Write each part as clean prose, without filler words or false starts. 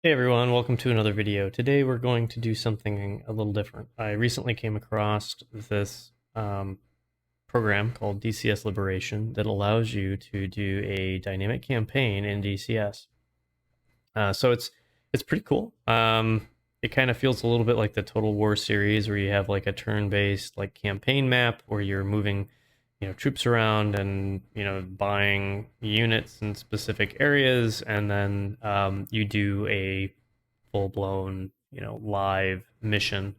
Hey everyone, welcome to another video. Today we're going to do something a little different. I recently came across this program called DCS Liberation that allows you to do a dynamic campaign in DCS. So it's pretty cool. It kind of feels a little bit like the Total War series, where you have like a turn-based like campaign map where you're moving, troops around and buying units in specific areas, and then you do a full-blown live mission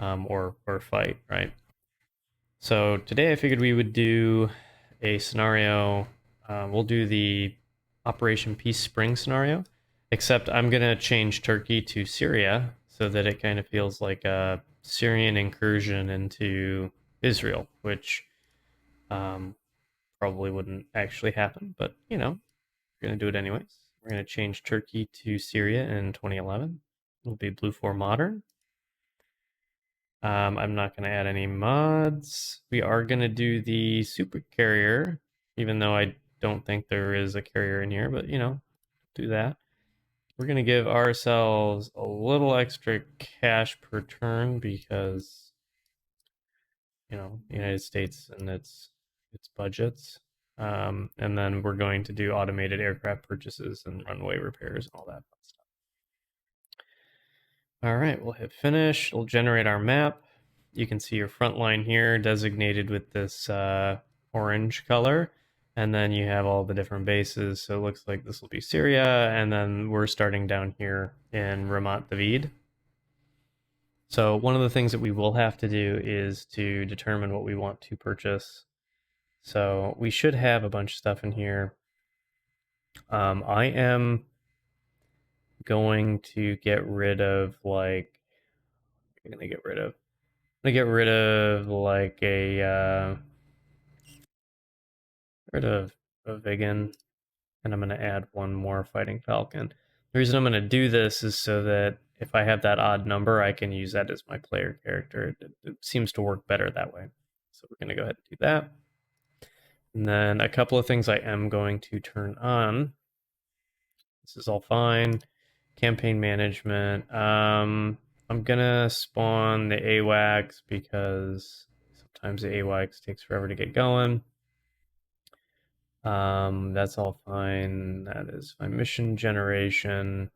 or fight, right? So today I figured we would do a scenario. We'll do the Operation Peace Spring scenario, except I'm gonna change Turkey to Syria so that it kind of feels like a Syrian incursion into Israel, which um, probably wouldn't actually happen, but we're gonna do it anyways. We're gonna change Turkey to Syria in 2011. It'll be BLUEFOR Modern. I'm not going to add any mods. We are going to do the super carrier, even though I don't think there is a carrier in here, but do that. We're going to give ourselves a little extra cash per turn because, the United States and its budgets. And then we're going to do automated aircraft purchases and runway repairs and all that fun stuff. All right, we'll hit finish. It'll generate our map. You can see your front line here designated with this orange color. And then you have all the different bases. So it looks like this will be Syria. And then we're starting down here in Ramat David. So one of the things that we will have to do is to determine what we want to purchase. So we should have a bunch of stuff in here. I am going to get rid of I'm going to get rid of like rid of a Vigan, and I'm going to add one more Fighting Falcon. The reason I'm going to do this is so that if I have that odd number, I can use that as my player character. It seems to work better that way. So we're going to go ahead and do that. And then a couple of things I am going to turn on. This is all fine. Campaign management. I'm gonna spawn the AWACS because sometimes the AWACS takes forever to get going. That's all fine. That is my mission generation.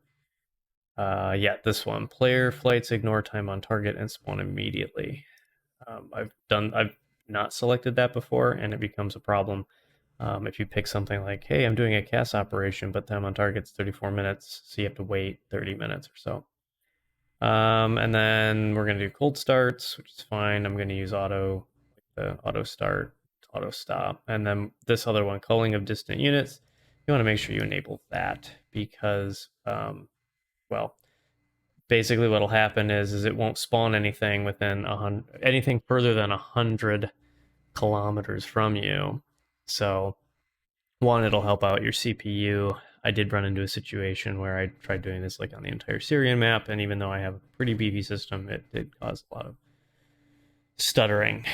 Yeah, this one. Player flights ignore time on target and spawn immediately. I've not selected that before, and it becomes a problem. If you pick something like, hey, I'm doing a CAS operation, but time on target's 34 minutes, so you have to wait 30 minutes or so. And then we're going to do cold starts, which is fine. I'm going to use auto start, auto stop. And then this other one, culling of distant units, you want to make sure you enable that because, well, basically what'll happen is it won't spawn anything within anything further than 100 kilometers from you. So one, it'll help out your CPU. I did run into a situation where I tried doing this like on the entire Syrian map, and even though I have a pretty beefy system, it did cause a lot of stuttering.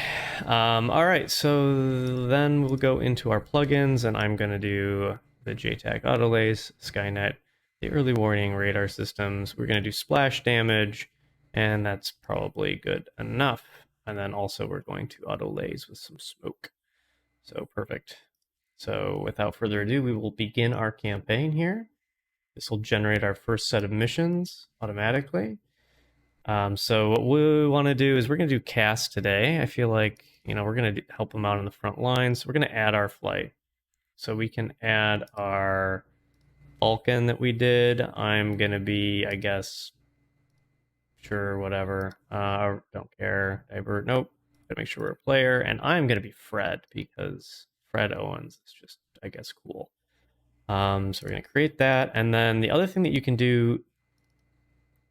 All right, so then we'll go into our plugins, and I'm going to do the JTAC autolays, Skynet, the early warning radar systems. We're going to do splash damage, and that's probably good enough. And then also we're going to autolays with some smoke. So perfect. So without further ado, we will begin our campaign here. This will generate our first set of missions automatically. So what we want to do is we're going to do CAS today. I feel like, we're going to help them out on the front lines. So we're going to add our flight. So we can add our Falcon that we did. I'm going to be, I guess, sure, whatever. Don't care. Divert. Nope. Gotta make sure we're a player. And I'm going to be Fred because Fred Owens is just, I guess, cool. So we're going to create that. And then the other thing that you can do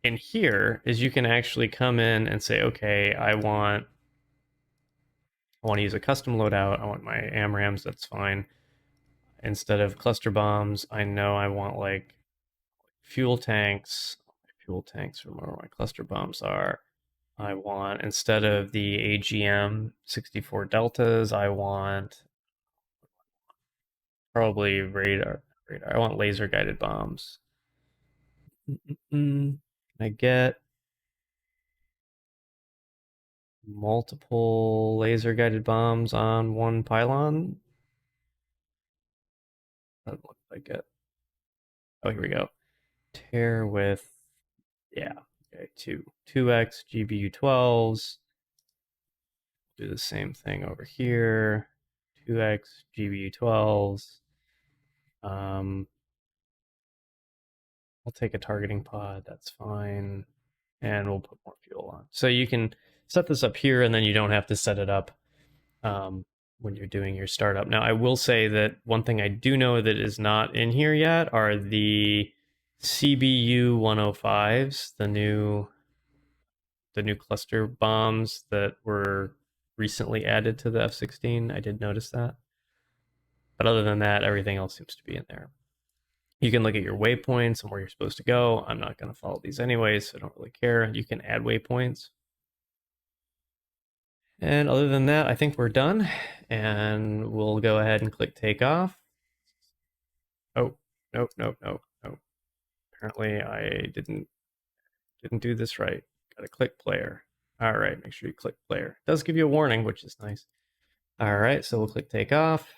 in here is you can actually come in and say, okay, I want to use a custom loadout. I want my AMRAMs. That's fine. Instead of cluster bombs, I know I want like fuel tanks. Fuel tanks, remember where my cluster bombs are. I want, instead of the AGM 64 deltas, I want probably radar. I want laser guided bombs. Can I get multiple laser guided bombs on one pylon? Doesn't look like it. Oh, here we go. Tear with, yeah, okay, 2x GBU 12s. Do the same thing over here. 2x GBU 12s. I'll take a targeting pod, that's fine. And we'll put more fuel on. So you can set this up here and then you don't have to set it up when you're doing your startup. Now, I will say that one thing I do know that is not in here yet are the CBU 105s, the new cluster bombs that were recently added to the F-16. I did notice that. But other than that, everything else seems to be in there. You can look at your waypoints and where you're supposed to go. I'm not going to follow these anyways, so I don't really care. You can add waypoints. And other than that, I think we're done. And we'll go ahead and click takeoff. Oh, nope. Apparently I didn't do this right. Gotta click player. All right, make sure you click player. It does give you a warning, which is nice. All right, so we'll click takeoff.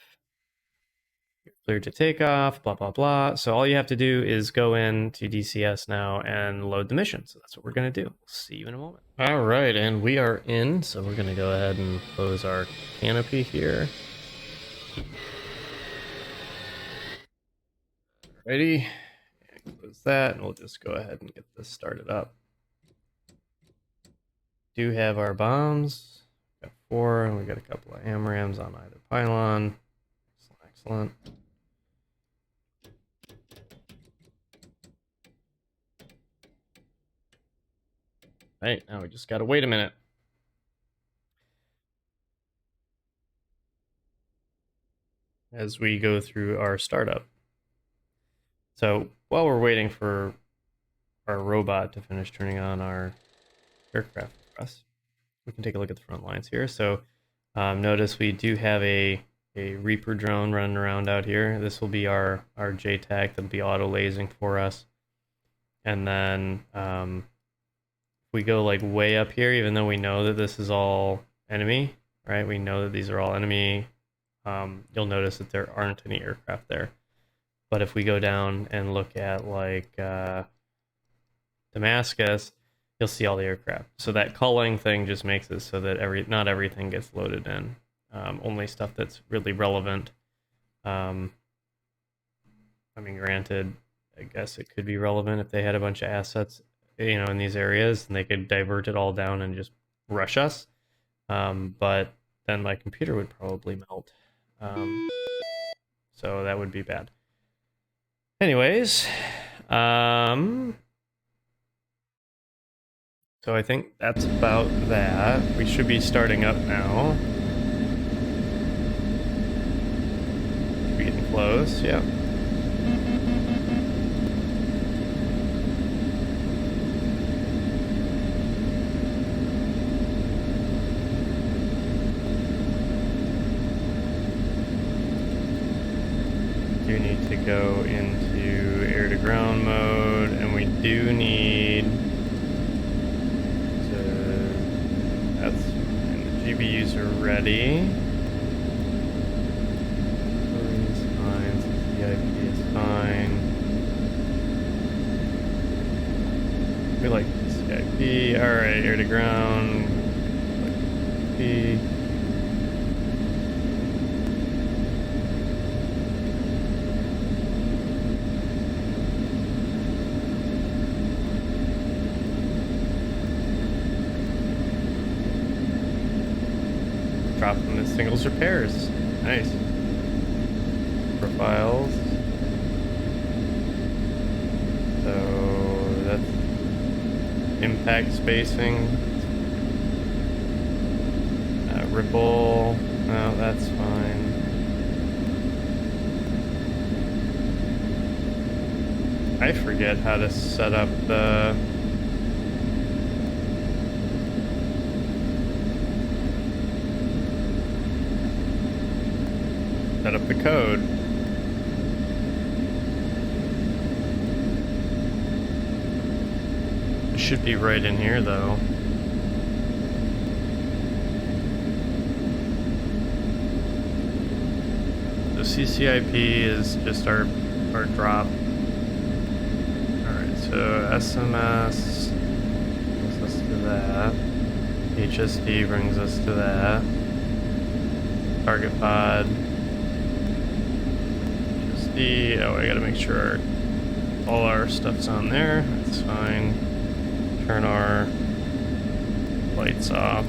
You're cleared to take off, blah, blah, blah. So all you have to do is go into DCS now and load the mission. So that's what we're going to do. We'll see you in a moment. All right, and we are in. So we're going to go ahead and close our canopy here. Alrighty, and close that, and we'll just go ahead and get this started up. Do have our bombs. Got 4, and we got a couple of AMRAAMs on either pylon. Excellent. Right, now we just gotta wait a minute. As we go through our startup. So while we're waiting for our robot to finish turning on our aircraft for us, we can take a look at the front lines here. So notice we do have a Reaper drone running around out here. This will be our JTAC that'll be auto lasing for us. And then if we go like way up here, even though we know that this is all enemy, right? We know that these are all enemy. You'll notice that there aren't any aircraft there. But if we go down and look at like Damascus, you'll see all the aircraft. So that culling thing just makes it so that not everything gets loaded in. Only stuff that's really relevant. I mean, granted, I guess it could be relevant if they had a bunch of assets, you know, in these areas, and they could divert it all down and just rush us. But then my computer would probably melt. So that would be bad. Anyways, so I think that's about that. We should be starting up now. Should be getting close, yeah. Do need to go into air-to-ground mode, and we do need to... That's fine. The GBUs are ready. Is fine. CIP is fine. We like the CIP. Alright, air-to-ground. Drop them as singles or pairs. Nice. Profiles. So that's impact spacing. Ripple. No, that's fine. I forget how to set up the... set up the code. It should be right in here, though. So CCIP is just our drop. Alright, so SMS brings us to that. HSD brings us to that. Target pod. HSD. Oh, I gotta make sure all our stuff's on there. That's fine. Turn our lights off.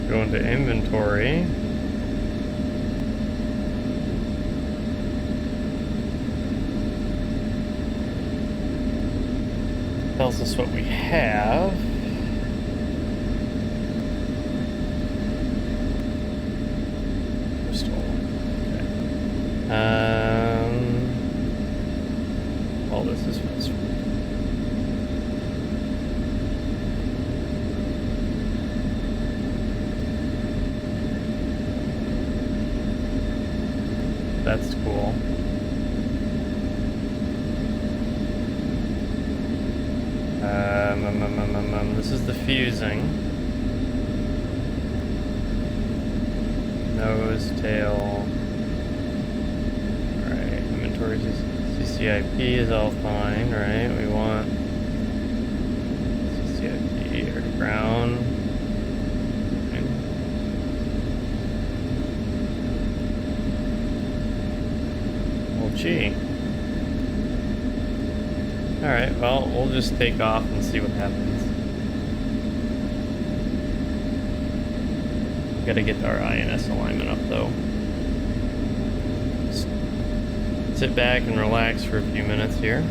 Go into inventory. Tells us what we have. Crystal. Okay. All this is fast. That's cool. This is the fusing. Nose, tail. Alright, inventory CCIP is all fine, right? We want CCIP or ground. Gee. Alright, well, we'll just take off and see what happens. Gotta get our INS alignment up, though. Just sit back and relax for a few minutes here.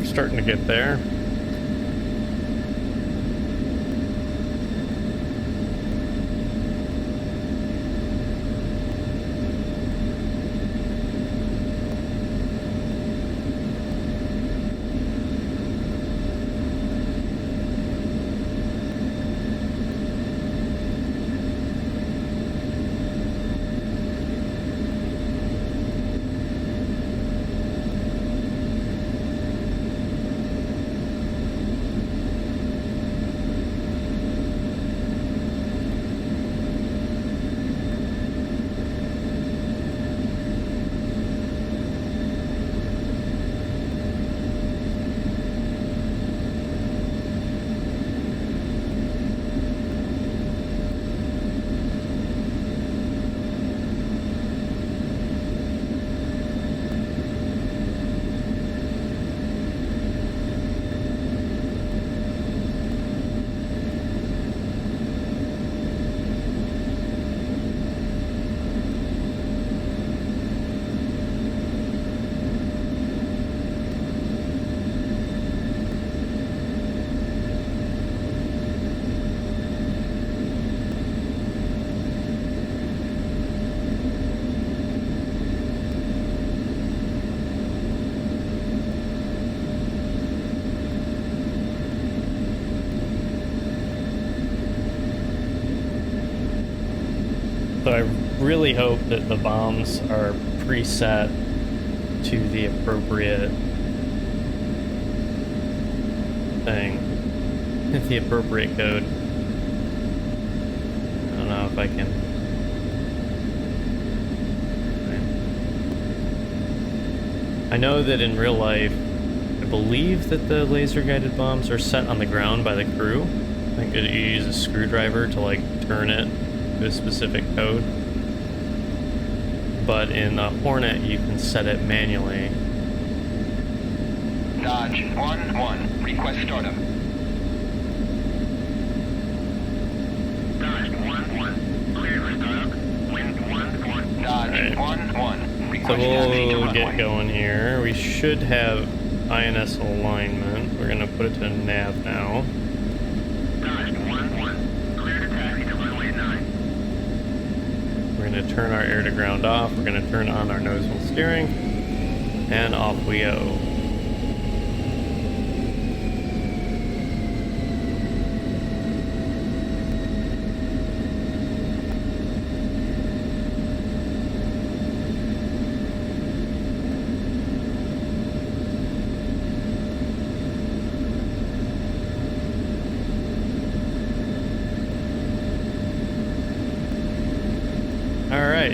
Starting to get there. really hope that the bombs are preset to the appropriate thing, the appropriate code. I don't know if I can. I know that in real life, I believe that the laser-guided bombs are set on the ground by the crew. I think that you use a screwdriver to like turn it to a specific code. But in Hornet, you can set it manually. Dodge 1-1. Request startup. Dodge 1-1. Clear for startup. Wind 1-1. Dodge 1-1. Request so we'll get going here. We should have INS alignment. We're gonna put it to nav now. Dodge 1-1. Clear to taxi to runway 9. We're gonna turn our air to ground off. We're gonna turn on our nose wheel steering, and off we go.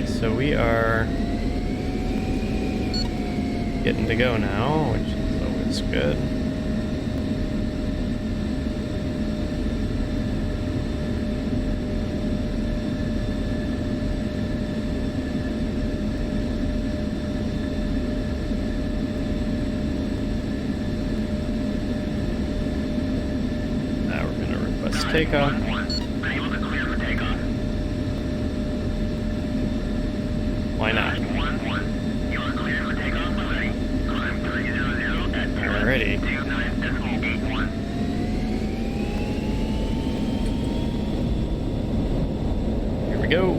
So we are getting to go now, which is always good. Now we're going to request takeoff. Why not? Alrighty. Here we go.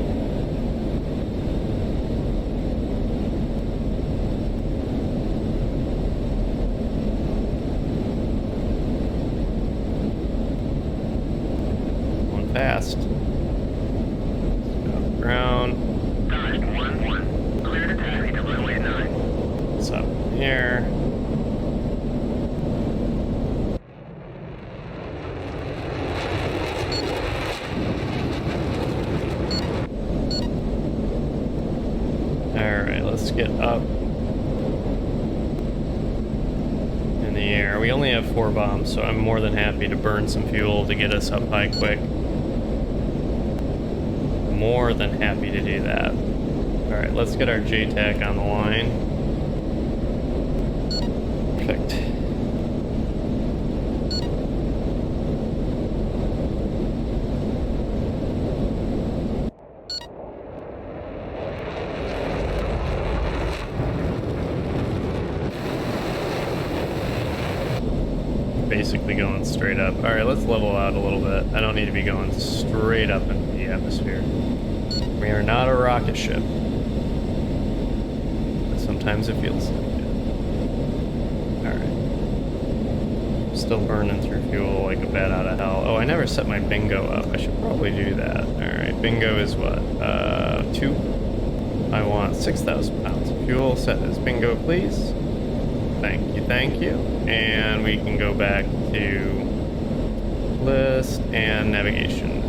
Going fast. Off the ground. What's up here? Alright, let's get up in the air. We only have 4 bombs, so I'm more than happy to burn some fuel to get us up high quick. More than happy to do that. Alright, let's get our JTAC on the line. Perfect. Basically going straight up. Alright, let's level out a little bit. I don't need to be going straight up into the atmosphere. We are not a rocket ship. But sometimes it feels like it. Alright. Still burning through fuel like a bat out of hell. Oh, I never set my bingo up. I should probably do that. Alright, bingo is what? 2. I want 6,000 pounds of fuel. Set as bingo, please. Thank you, thank you. And we can go back to list and navigation.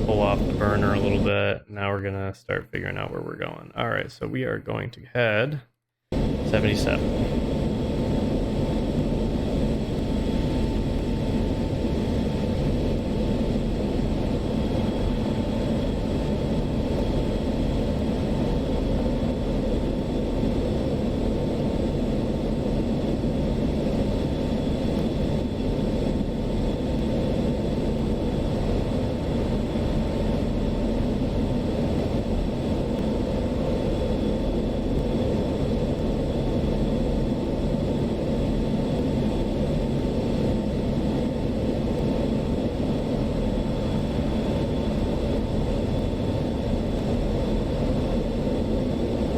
Pull off the burner a little bit. Now we're gonna start figuring out where we're going. All right, so we are going to head 77.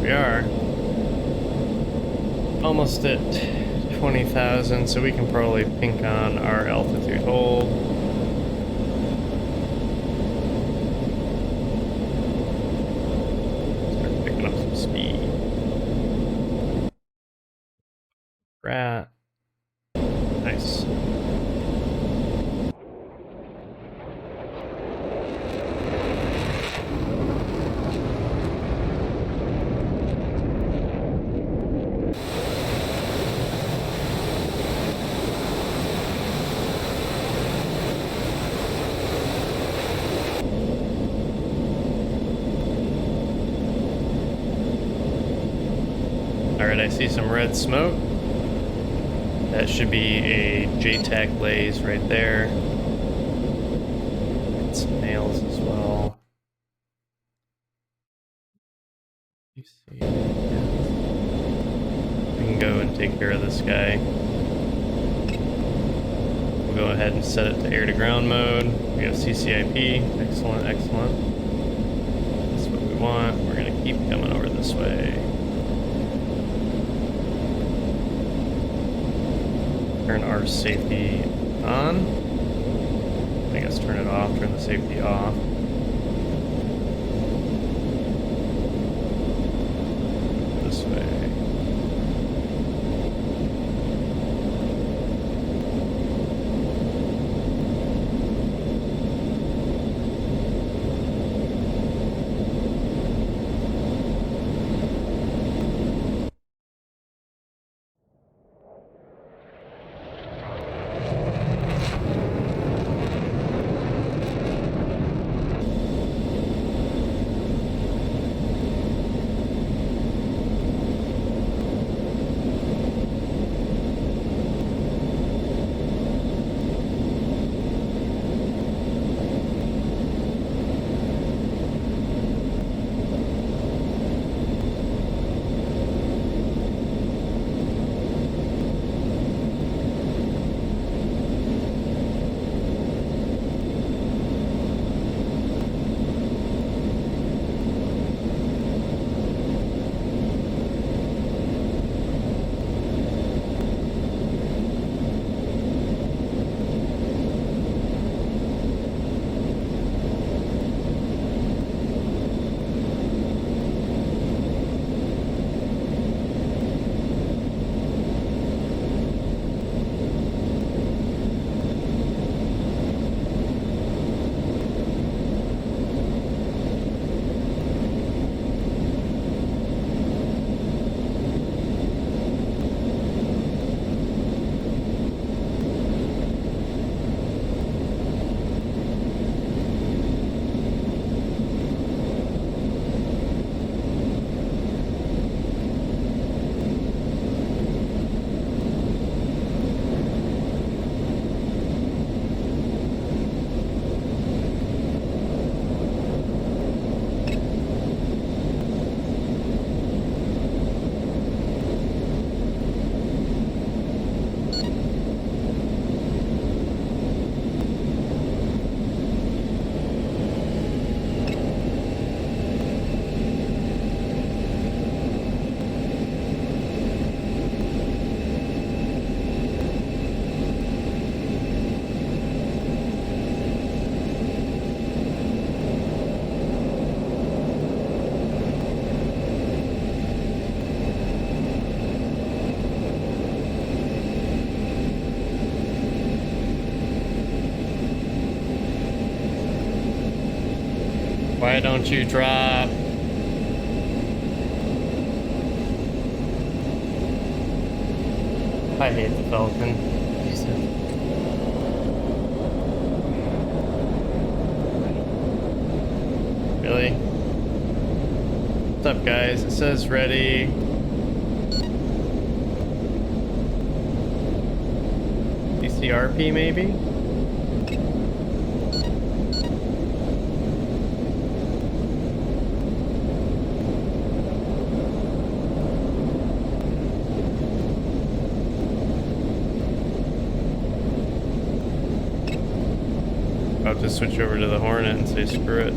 We are almost at 20,000, so we can probably pink on our altitude hold. Start picking up some speed. Rat. Nice. Alright, I see some red smoke. That should be a JTAC blaze right there. And some nails as well. You see. Yeah. We can go and take care of this guy. We'll go ahead and set it to air to ground mode. We have CCIP. Excellent, excellent. That's what we want. We're going to keep coming over this way. Turn our safety on. I guess turn it off, turn the safety off. This way. Why don't you drop? I hate the Falcon. Really? What's up, guys? It says ready. DCRP maybe? About to switch over to the Hornet and say screw it.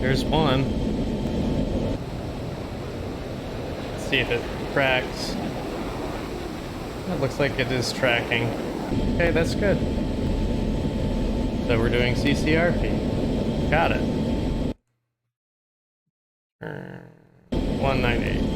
There's one. Let's see if it tracks. It looks like it is tracking. Okay, that's good. So we're doing CCRP. Got it. 198.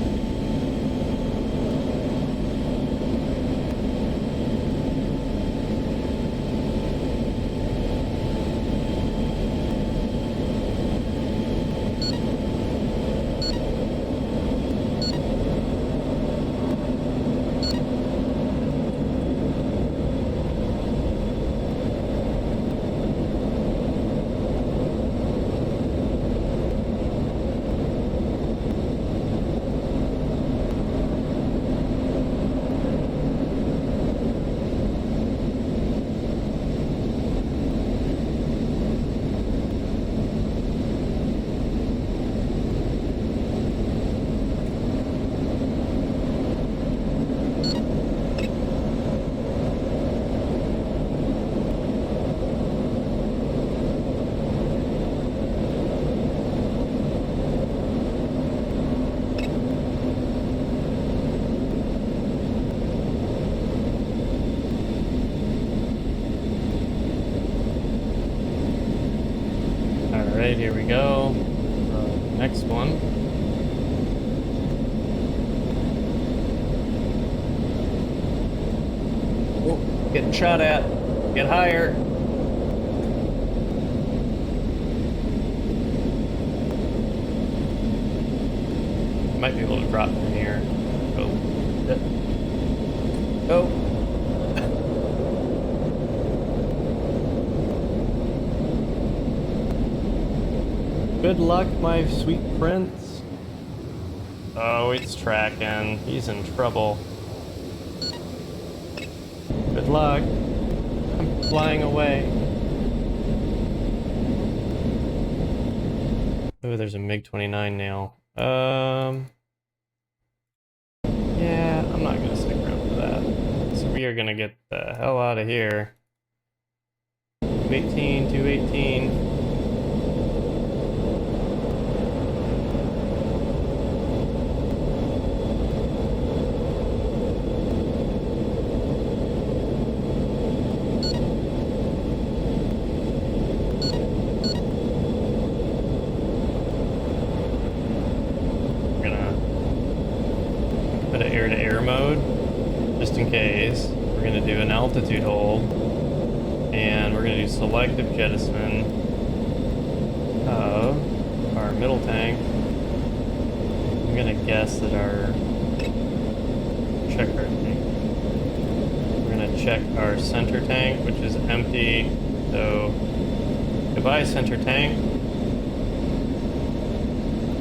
Alright, here we go. Next one. Oh, getting shot at. Get higher. Might be able to drop from here. Go. Go. Good luck, my sweet prince. Oh, it's tracking. He's in trouble. Good luck. I'm flying away. Oh, there's a MiG-29 now. Yeah, I'm not gonna stick around for that. So we are gonna get the hell out of here. 218, 218. We're going to do an altitude hold, and we're going to do selective jettison of our middle tank. I'm going to guess that check our tank. We're going to check our center tank, which is empty. So goodbye, center tank.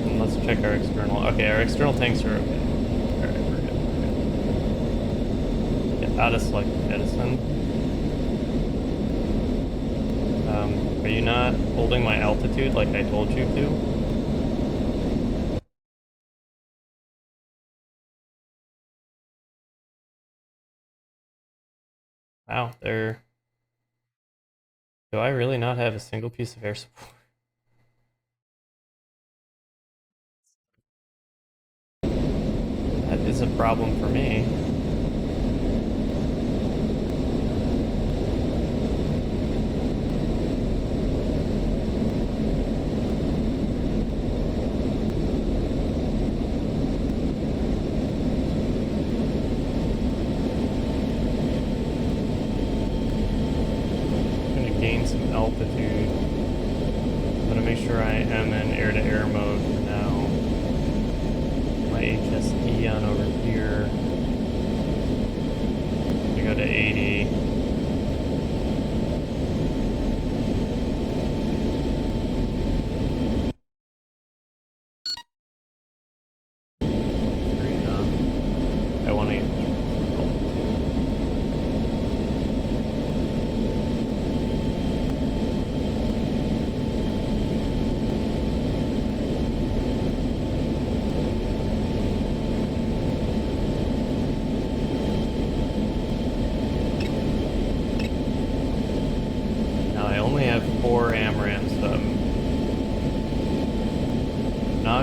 And let's check our external. Okay, our external tanks are okay. Out of selective jettison. Are you not holding my altitude like I told you to? Wow, do I really not have a single piece of air support? That is a problem for me. Altitude. I'm gonna make sure I am in air-to-air mode for now. My HSE on over here. I go to 80. I want to get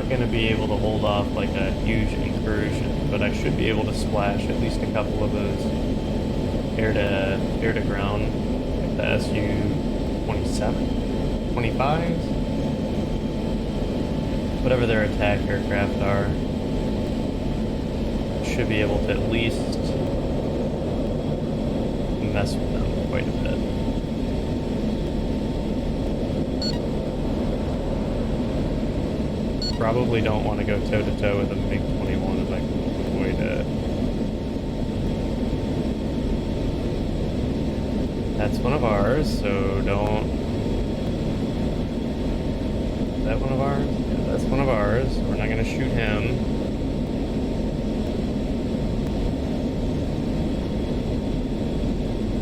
not going to be able to hold off like a huge incursion, but I should be able to splash at least a couple of those air to ground, like the Su-27, 25s, whatever their attack aircraft are. Should be able to at least mess with them quite a bit. Probably don't want to go toe-to-toe with a MiG-21 if I can avoid it. That's one of ours, so don't... Is that one of ours? Yeah, that's one of ours. We're not going to shoot him.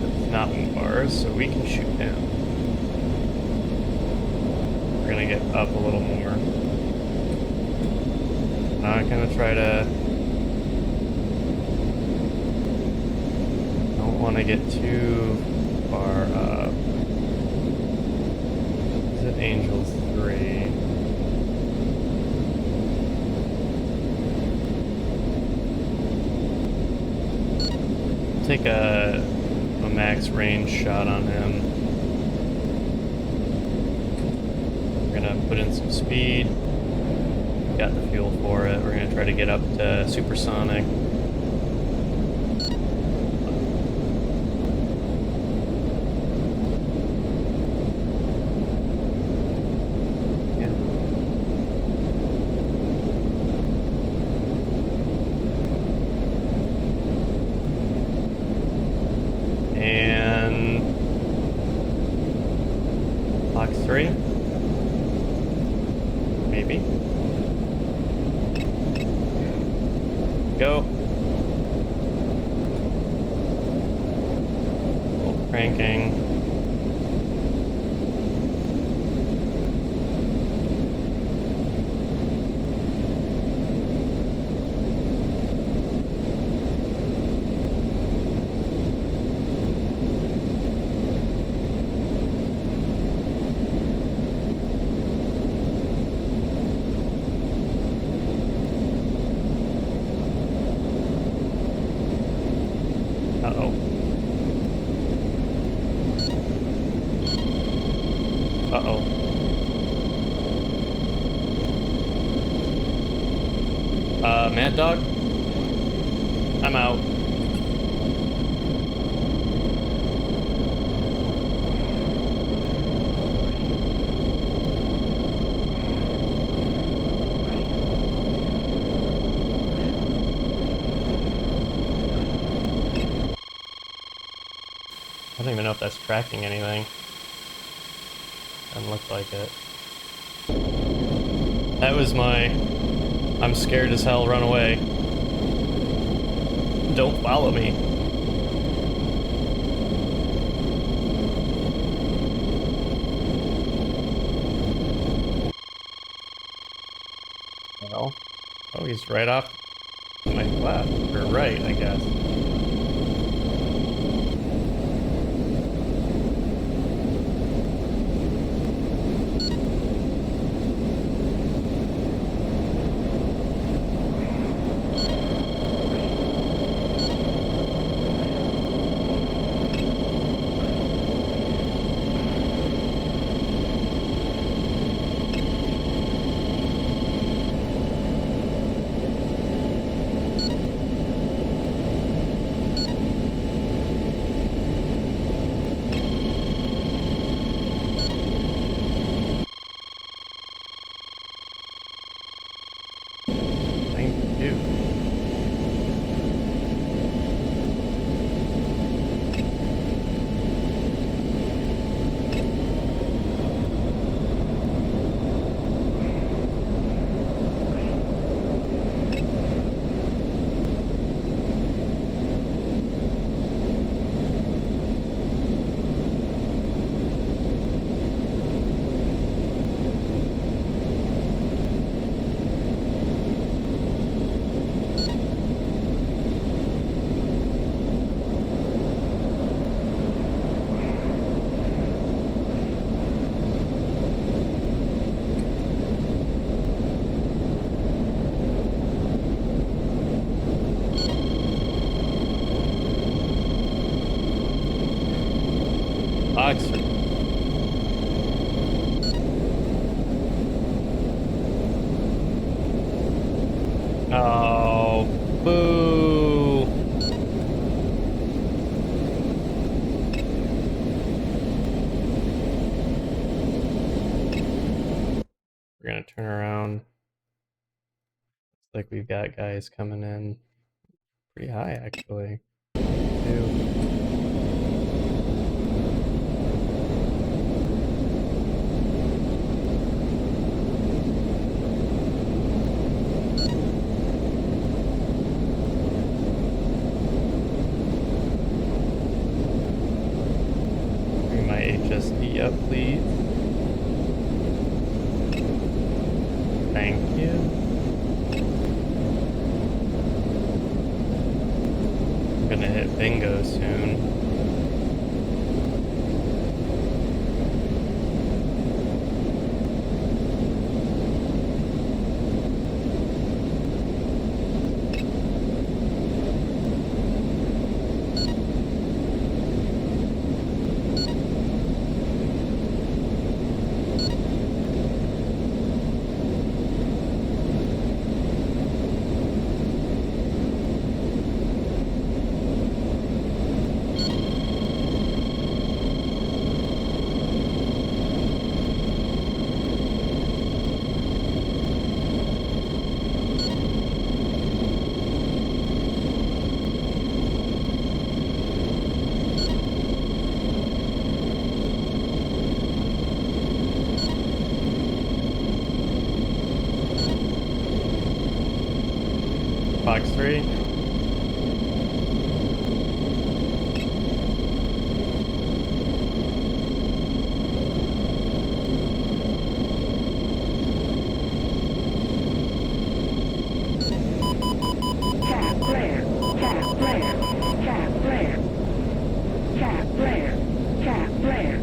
That's not one of ours, so we can shoot him. We're going to get up a little more. Not gonna try to... Don't want to get too far up. Is it Angels 3? Take a max range shot on him. We're gonna put in some speed. Got the fuel for it. We're going to try to get up to supersonic. Yeah. And Fox 3? Maybe. Go. Full cranking. Uh-oh. Uh-oh. Mad Dog? I'm out. I don't even know if that's tracking anything. Doesn't look like it. That was my... I'm scared as hell, run away. Don't follow me. Well, oh, he's right off my left, or right, I guess. We're gonna turn around. Looks like we've got guys coming in pretty high, actually. 2. Bring my HSD up, please. Thank you. I'm gonna hit bingo soon. Box 3. Tap flare, tap flare, tap flare, tap flare, tap flare.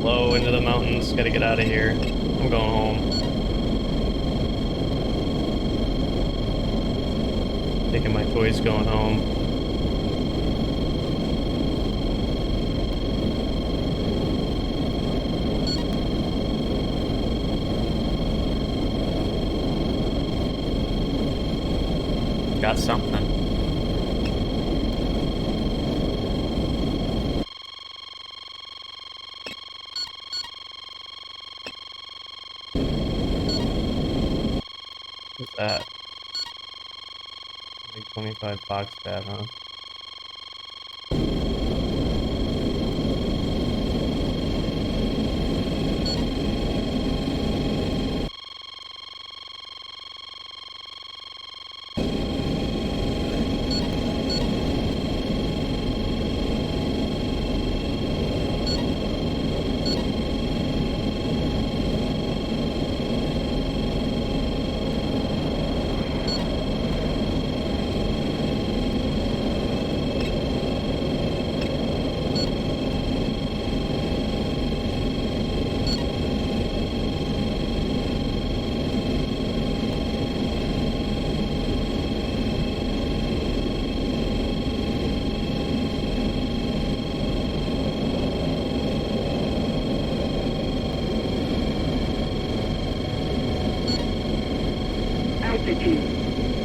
Low into the mountains. Gotta get out of here. I'm going home. Taking my toys, going home. Got something. What's that? Big 25 box pad, huh?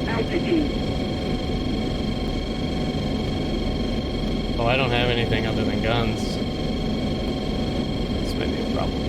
Altitude. Well, I don't have anything other than guns. This might be a problem.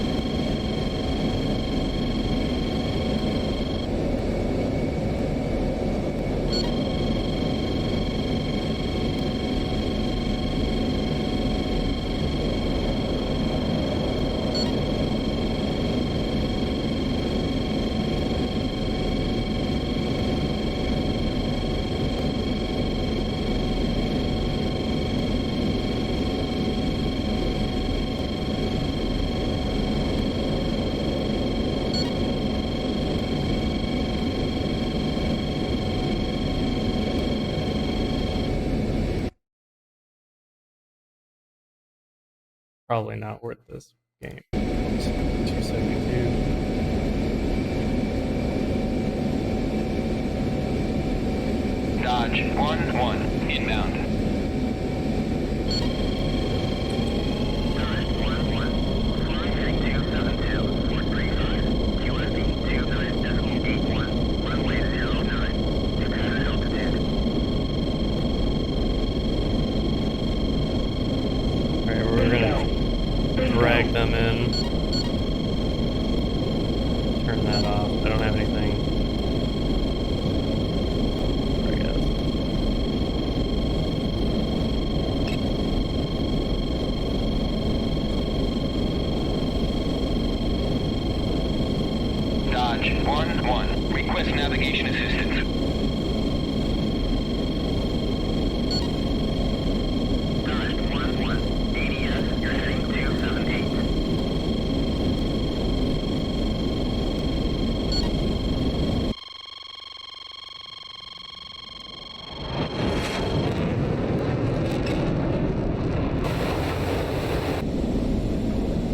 Probably not worth this game. 272. Dodge 1-1 inbound. Dodge 1-1. Flying 272, 135, QSD 29.81, runway 09, departure altitude. Alright, we're gonna drag them in. Turn that off. I don't have anything. There we go. Dodge 1-1. Request navigation assistance. Dodge 1-1. ADS, you're heading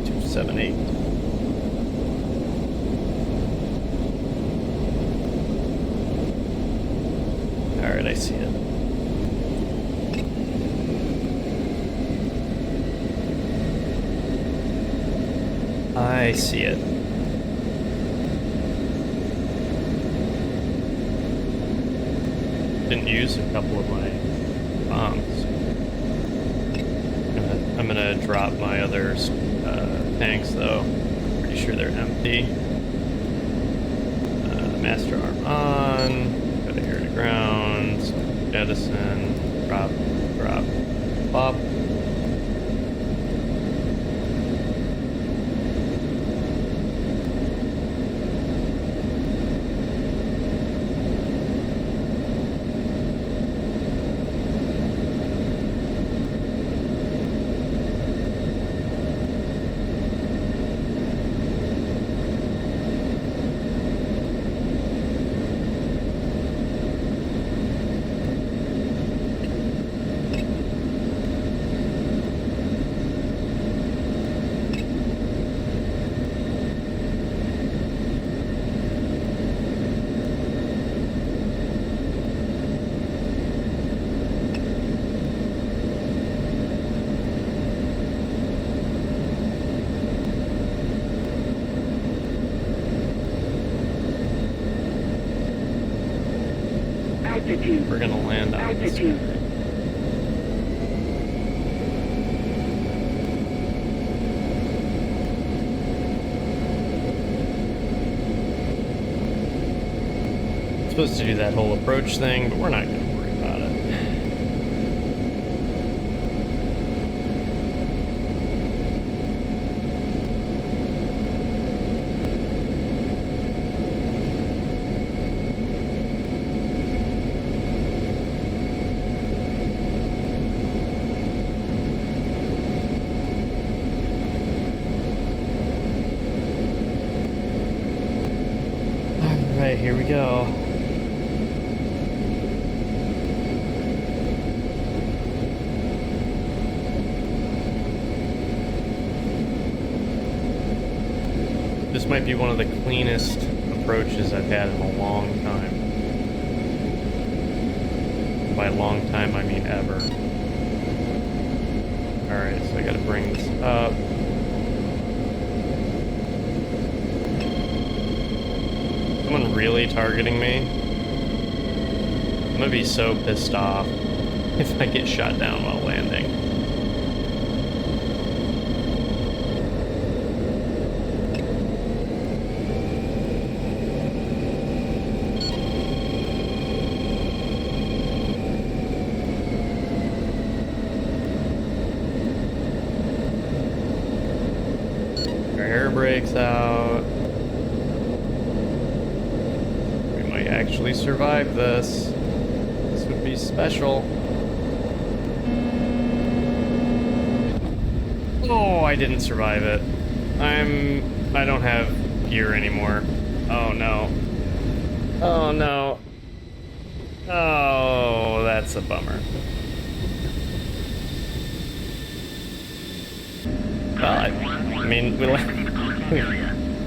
278. Alright, I see it. I see it. Didn't use a couple of my bombs. I'm gonna drop my other tanks though. Pretty sure they're empty. Master arm on. Go to air to ground. Jettison. Drop. Drop. Pop. Altitude. We're gonna land on this Altitude. guy. Supposed to do that whole approach thing, but we're not gonna worry about it. Alright, here we go. This might be one of the cleanest approaches I've had in a long time. By long time, I mean ever. Alright, so I gotta bring this up. Someone really targeting me? I'm gonna be so pissed off if I get shot down while landing. Our air brakes out. We might actually survive this. This would be special. Oh, I didn't survive it. I don't have gear anymore. Oh no. Oh no. Oh, that's a bummer. Well, I mean, we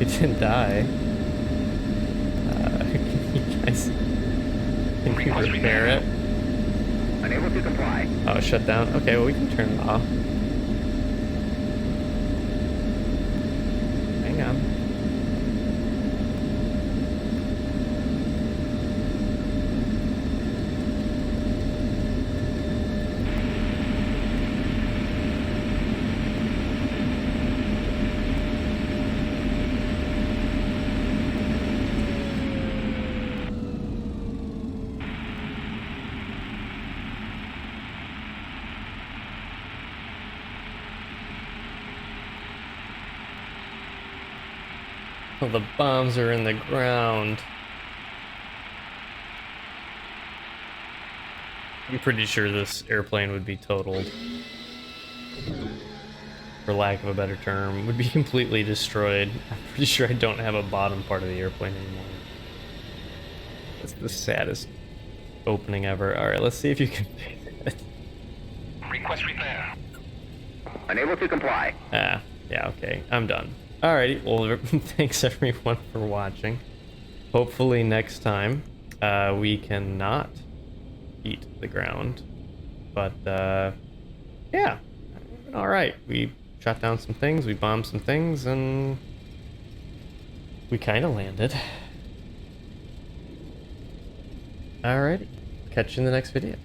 didn't die. Can you repair it? Unable to comply. Oh, shut down? Okay, well we can turn it off. Hang on. Well, the bombs are in the ground. I'm pretty sure this airplane would be totaled. For lack of a better term, would be completely destroyed. I'm pretty sure I don't have a bottom part of the airplane anymore. That's the saddest opening ever. Alright, let's see if you can fix it. Request repair. Unable to comply. Ah, yeah, okay. I'm done. Alrighty, well, thanks everyone for watching. Hopefully next time, we cannot eat the ground. But, yeah. Alright, we shot down some things, we bombed some things, and we kind of landed. Alrighty, catch you in the next video.